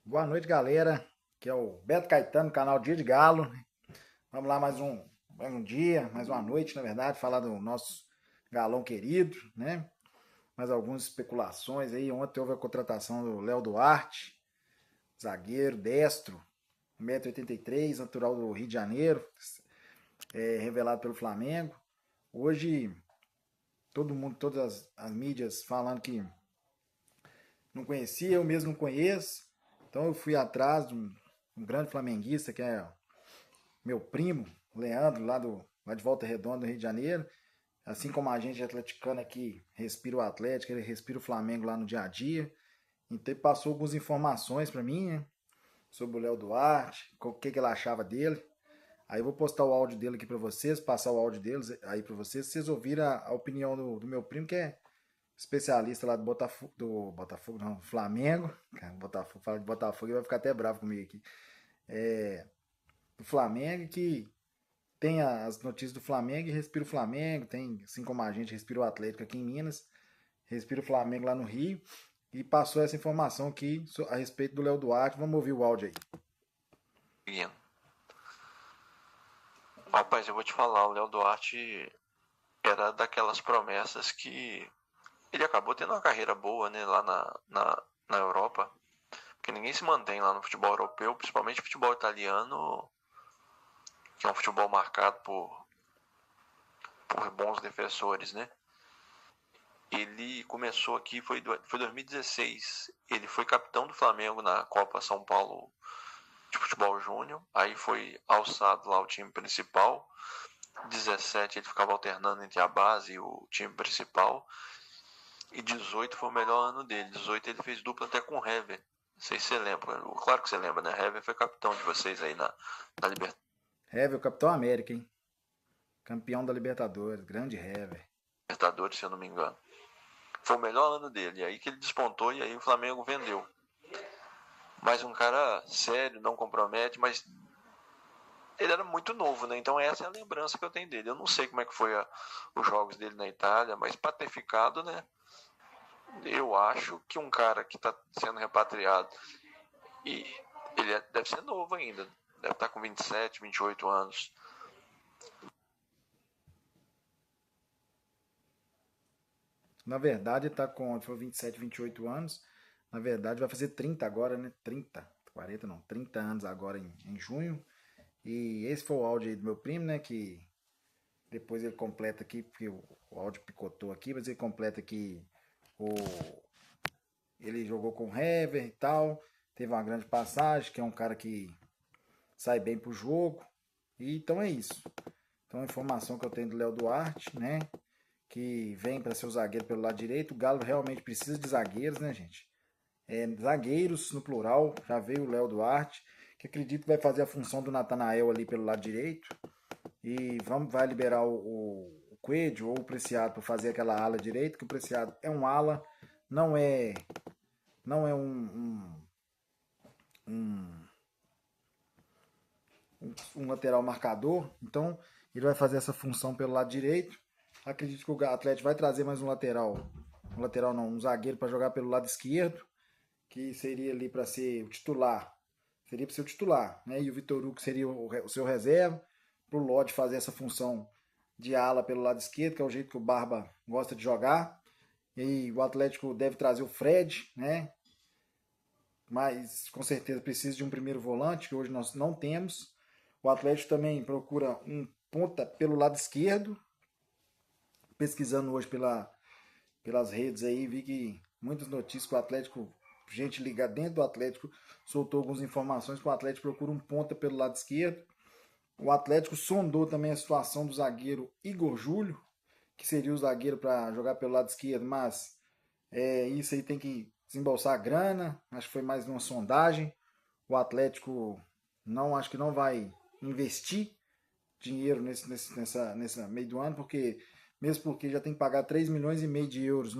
Boa noite, galera. Que é o Beto Caetano, canal Dia de Galo. Vamos lá mais um dia, mais uma noite, na verdade, falar do nosso galão querido, né? Mais algumas especulações aí. Ontem houve a contratação do Léo Duarte, zagueiro, destro, 1,83 m, natural do Rio de Janeiro, revelado pelo Flamengo. Hoje, todo mundo, todas as mídias falando que não conhecia, eu mesmo não conheço. Então eu fui atrás de um grande flamenguista, que é meu primo, Leandro, lá de Volta Redonda, do Rio de Janeiro. Assim como a gente atleticano aqui respira o Atlético, ele respira o Flamengo lá no dia a dia. Então ele passou algumas informações para mim, né, sobre o Léo Duarte, o que ele achava dele. Aí eu vou postar o áudio dele aqui para vocês, passar o áudio deles aí para vocês. Vocês ouviram a opinião do meu primo, que é especialista lá do Botafogo, não, Flamengo. Cara, Botafogo, fala de Botafogo, ele vai ficar até bravo comigo aqui. Do Flamengo, que tem as notícias do Flamengo e respira o Flamengo, tem, assim como a gente respira o Atlético aqui em Minas, respira o Flamengo lá no Rio, e passou essa informação aqui a respeito do Léo Duarte. Vamos ouvir o áudio aí. Rapaz, eu vou te falar, o Léo Duarte era daquelas promessas que ele acabou tendo uma carreira boa, né, lá na Europa, porque ninguém se mantém lá no futebol europeu, principalmente futebol italiano, que é um futebol marcado por bons defensores, né? Ele começou aqui, foi 2016, ele foi capitão do Flamengo na Copa São Paulo de Futebol Júnior, aí foi alçado lá ao time principal. 17 ele ficava alternando entre a base e o time principal. E 18 foi o melhor ano dele. 18 ele fez dupla até com o Hever. Não sei se você lembra. Claro que você lembra, né? Hever foi capitão de vocês aí na Hever, o Capitão América, hein? Campeão da Libertadores, grande Hever. Libertadores, se eu não me engano. Foi o melhor ano dele. Aí que ele despontou e aí o Flamengo vendeu. Mas um cara sério, não compromete, mas ele era muito novo, né? Então essa é a lembrança que eu tenho dele. Eu não sei como é que foi os jogos dele na Itália, mas para ter ficado, né? Eu acho que um cara que está sendo repatriado e ele deve ser novo ainda, deve estar com 27, 28 anos. Na verdade, tá com, foi 27, 28 anos. Na verdade, vai fazer 30 agora, né? 30, 40 não, 30 anos agora em junho. E esse foi o áudio aí do meu primo, né? Que depois ele completa aqui, porque o áudio picotou aqui, mas ele completa aqui o, ele jogou com o Hever e tal, teve uma grande passagem, que é um cara que sai bem pro jogo. E então é isso. Então a informação que eu tenho do Léo Duarte, né? Que vem para ser o zagueiro pelo lado direito. O Galo realmente precisa de zagueiros, né, gente? Zagueiros no plural. Já veio o Léo Duarte, que acredito que vai fazer a função do Natanael ali pelo lado direito. E vai liberar o Coelho ou o Preciado para fazer aquela ala direita, que o Preciado é um ala, não é não é um, um lateral marcador. Então ele vai fazer essa função pelo lado direito. Acredito que o Atlético vai trazer mais um lateral não, um zagueiro para jogar pelo lado esquerdo, que seria ali para ser o titular. Seria para ser o titular, né? E o Vitor Hugo seria o seu reserva, para o Lodge fazer essa função de ala pelo lado esquerdo, que é o jeito que o Barba gosta de jogar. E o Atlético deve trazer o Fred, né? Mas com certeza precisa de um primeiro volante, que hoje nós não temos. O Atlético também procura um ponta pelo lado esquerdo. Pesquisando hoje pelas redes aí, vi que muitas notícias que o Atlético, gente ligada dentro do Atlético, soltou algumas informações que o Atlético procura um ponta pelo lado esquerdo. O Atlético sondou também a situação do zagueiro Igor Júlio, que seria o zagueiro para jogar pelo lado esquerdo, mas isso aí tem que desembolsar grana. Acho que foi mais uma sondagem. O Atlético acho que não vai investir dinheiro nessa meio do ano, mesmo porque já tem que pagar 3,5 milhões de euros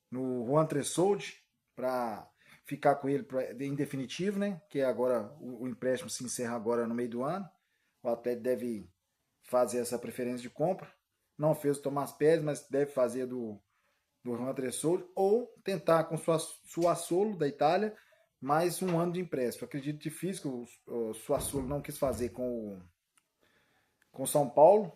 no Juan Tressoldi para ficar com ele em definitivo, né? Que agora o empréstimo se encerra agora no meio do ano. O Atlético deve fazer essa preferência de compra. Não fez o Tomás Pérez, mas deve fazer do Juan Tressoldi, ou tentar com o Suassolo da Itália mais um ano de empréstimo. Eu acredito difícil que o Suassuna não quis fazer com o São Paulo.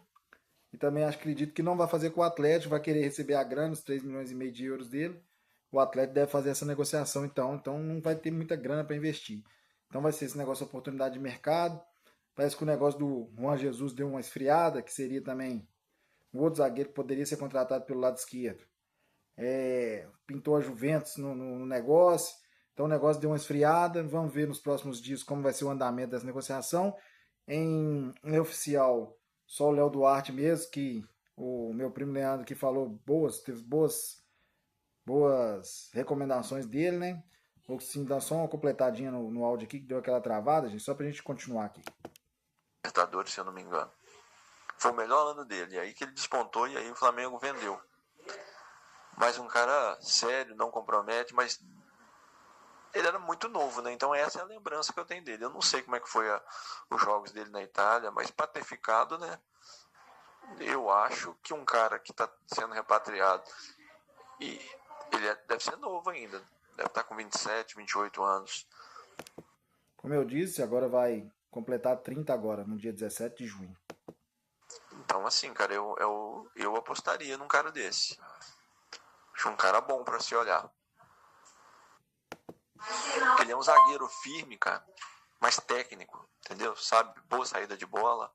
E também acredito que não vai fazer com o Atlético, vai querer receber a grana, os 3 milhões e meio de euros dele. O Atlético deve fazer essa negociação então não vai ter muita grana para investir. Então vai ser esse negócio de oportunidade de mercado. Parece que o negócio do Juan Jesus deu uma esfriada, que seria também um outro zagueiro que poderia ser contratado pelo lado esquerdo. Pintou a Juventus no negócio, então o negócio deu uma esfriada. Vamos ver nos próximos dias como vai ser o andamento dessa negociação. Em oficial, só o Léo Duarte mesmo, que o meu primo Leandro que falou teve boas recomendações dele, né? Vou sim dar só uma completadinha no áudio aqui, que deu aquela travada, gente, só pra gente continuar aqui. Libertadores, se eu não me engano. Foi o melhor ano dele, e aí que ele despontou e aí o Flamengo vendeu. Mas um cara sério, não compromete, mas ele era muito novo, né? Então essa é a lembrança que eu tenho dele. Eu não sei como é que foi os jogos dele na Itália, mas para ter ficado, né? Eu acho que um cara que está sendo repatriado e ele deve ser novo ainda, deve estar com 27, 28 anos. Como eu disse, agora vai completar 30 agora, no dia 17 de junho. Então, assim, cara, eu apostaria num cara desse. Acho um cara bom para se olhar. Ele é um zagueiro firme, cara, mas técnico, entendeu? Sabe, boa saída de bola.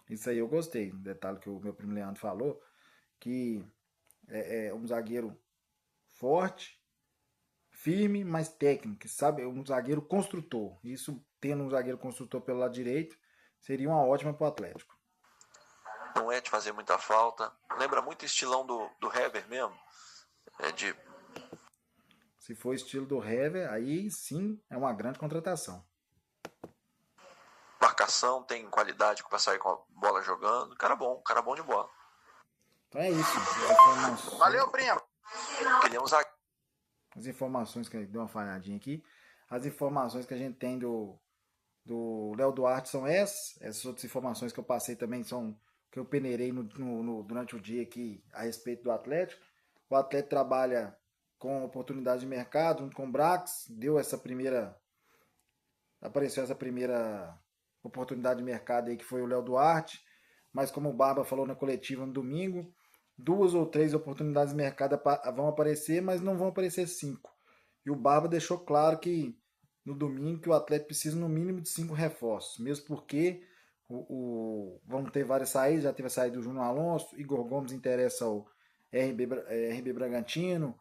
Isso aí eu gostei. Um detalhe que o meu primo Leandro falou, que é um zagueiro forte, firme, mas técnico, sabe? É um zagueiro construtor. Isso, tendo um zagueiro construtor pelo lado direito, seria uma ótima para o Atlético. Não é de fazer muita falta. Lembra muito o estilão do Hever mesmo. Se for estilo do Hever, aí sim é uma grande contratação. Marcação, tem qualidade para sair com a bola jogando. Cara bom de bola. Então é isso. Valeu, primo! Ele é um zagueiro. As informações que deu uma falhadinha aqui. As informações que a gente tem do Léo Duarte são essas. Essas outras informações que eu passei também são que eu peneirei durante o dia aqui a respeito do Atlético. O Atlético trabalha com oportunidade de mercado, junto com o Brax, apareceu essa primeira oportunidade de mercado aí que foi o Léo Duarte, mas como o Barba falou na coletiva no domingo, 2 ou 3 oportunidades de mercado vão aparecer, mas não vão aparecer 5. E o Barba deixou claro que no domingo que o Atlético precisa no mínimo de 5 reforços, mesmo porque vão ter várias saídas, já teve a saída do Júnior Alonso, Igor Gomes interessa ao RB Bragantino,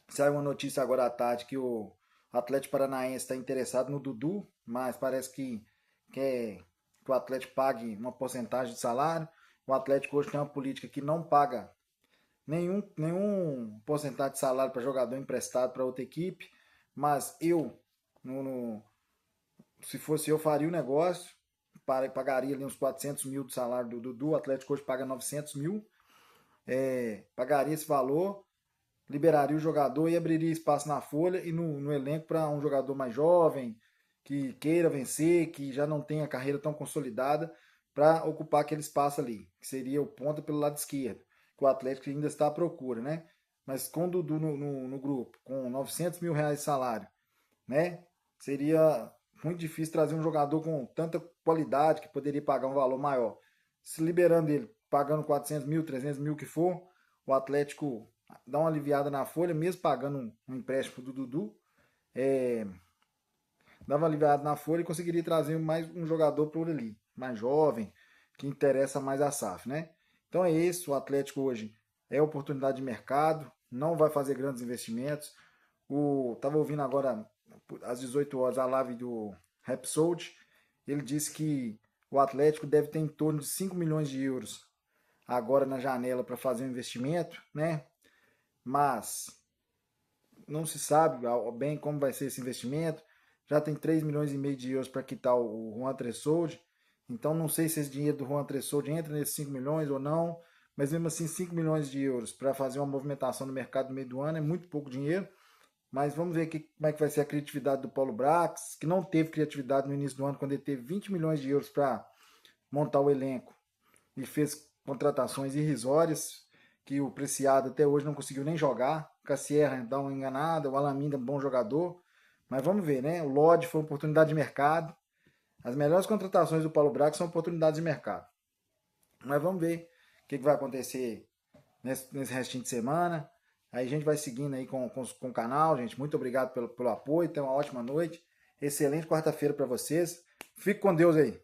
saiu uma notícia agora à tarde que o Atlético Paranaense está interessado no Dudu, mas parece que quer que o Atlético pague uma porcentagem de salário. O Atlético hoje tem uma política que não paga nenhum porcentagem de salário para jogador emprestado para outra equipe, mas se fosse eu, faria o negócio, pagaria ali uns 400 mil do salário do Dudu. O Atlético hoje paga 900 mil, pagaria esse valor, liberaria o jogador e abriria espaço na folha e no elenco para um jogador mais jovem, que queira vencer, que já não tenha a carreira tão consolidada, para ocupar aquele espaço ali, que seria o ponta pelo lado esquerdo, que o Atlético ainda está à procura, né? Mas com o Dudu no grupo, com 900 mil reais de salário, né? Seria muito difícil trazer um jogador com tanta qualidade que poderia pagar um valor maior. Se liberando ele, pagando 400 mil, 300 mil que for, o Atlético dá uma aliviada na folha, mesmo pagando um empréstimo do Dudu, dava uma aliviada na folha e conseguiria trazer mais um jogador por ali, mais jovem, que interessa mais a SAF, né? Então é isso, o Atlético hoje é oportunidade de mercado, não vai fazer grandes investimentos. Estava ouvindo agora, às 18 horas, a live do Rapsold, ele disse que o Atlético deve ter em torno de 5 milhões de euros agora na janela para fazer um investimento, né? Mas não se sabe bem como vai ser esse investimento. Já tem 3 milhões e meio de euros para quitar o Juan Tressoldi. Então não sei se esse dinheiro do Juan Tressoldi entra nesses 5 milhões ou não. Mas mesmo assim, 5 milhões de euros para fazer uma movimentação no mercado no meio do ano é muito pouco dinheiro. Mas vamos ver como é que vai ser a criatividade do Paulo Brax, que não teve criatividade no início do ano, quando ele teve 20 milhões de euros para montar o elenco e fez contratações irrisórias, que o Preciado até hoje não conseguiu nem jogar. Cassierra dá uma enganada, o Alaminda é um bom jogador. Mas vamos ver, né? O Lodge foi uma oportunidade de mercado. As melhores contratações do Paulo Braga são oportunidades de mercado. Mas vamos ver o que vai acontecer nesse restinho de semana. Aí a gente vai seguindo aí com o canal, gente. Muito obrigado pelo apoio. Tenha uma ótima noite. Excelente quarta-feira para vocês. Fique com Deus aí.